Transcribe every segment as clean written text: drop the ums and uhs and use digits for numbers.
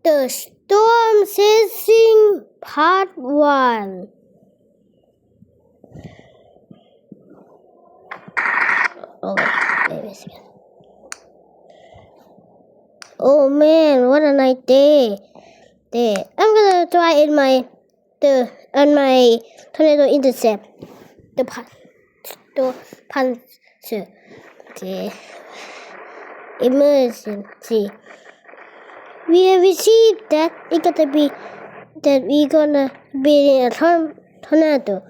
The Storm Chasing Part 1. Wait a second. Oh man, what a nice day. I'm gonna try in my tornado intercept. The puncher. Okay. Emergency. We have received that we're gonna be in a tornado.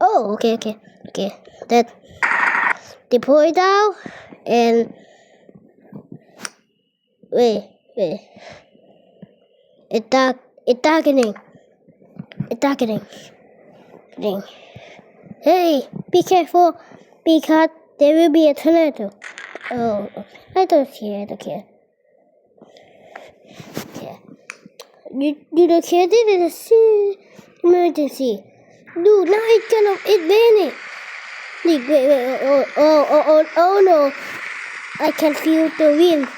Oh, okay. That deploy down and wait. It's darkening. Hey, be careful because there will be a tornado. Oh, I don't care. Okay. You don't care. This is emergency. Dude, now it's raining. Wait. Oh no. I can feel the wind.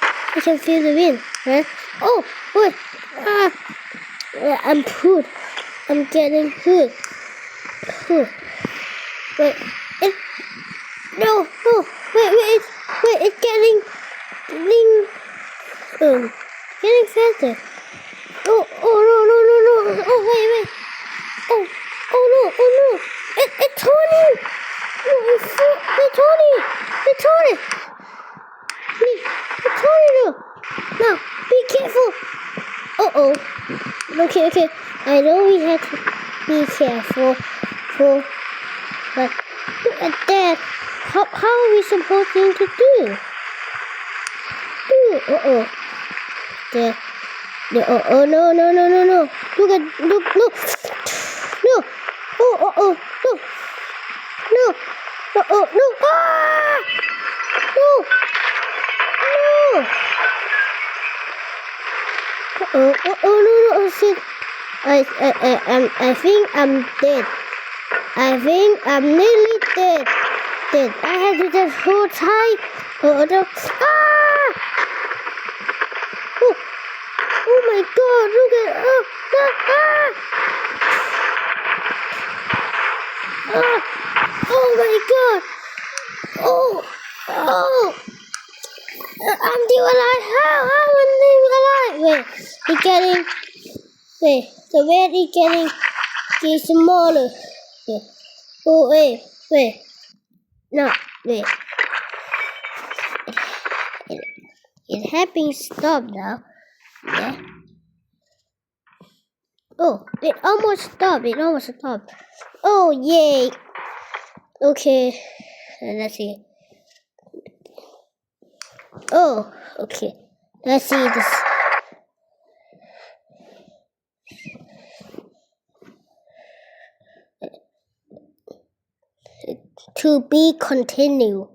Huh? Oh, wait. I'm food. I'm getting food. Wait. No. Wait. It's getting faster. Oh no. Oh wait. Oh no. It's turning. It's turning. It's turning. Now, be careful. Uh-oh. Okay. I know we have to be careful. But look at that. How are we supposed to do? Uh-oh. There. Oh no. Look. No. Oh. No. Ah! No. Oh no, shit. I think I'm dead. I think I'm nearly dead. I have to just hold tight. Oh my god, look at oh my god. Oh. I'm still alive. How am I still alive? Wait, the bed is getting smaller. Oh, wait. No, wait. It has been stopped now. Yeah. Oh, it almost stopped. Oh, yay. Okay, let's see. Oh, okay. Let's see this. To be continued.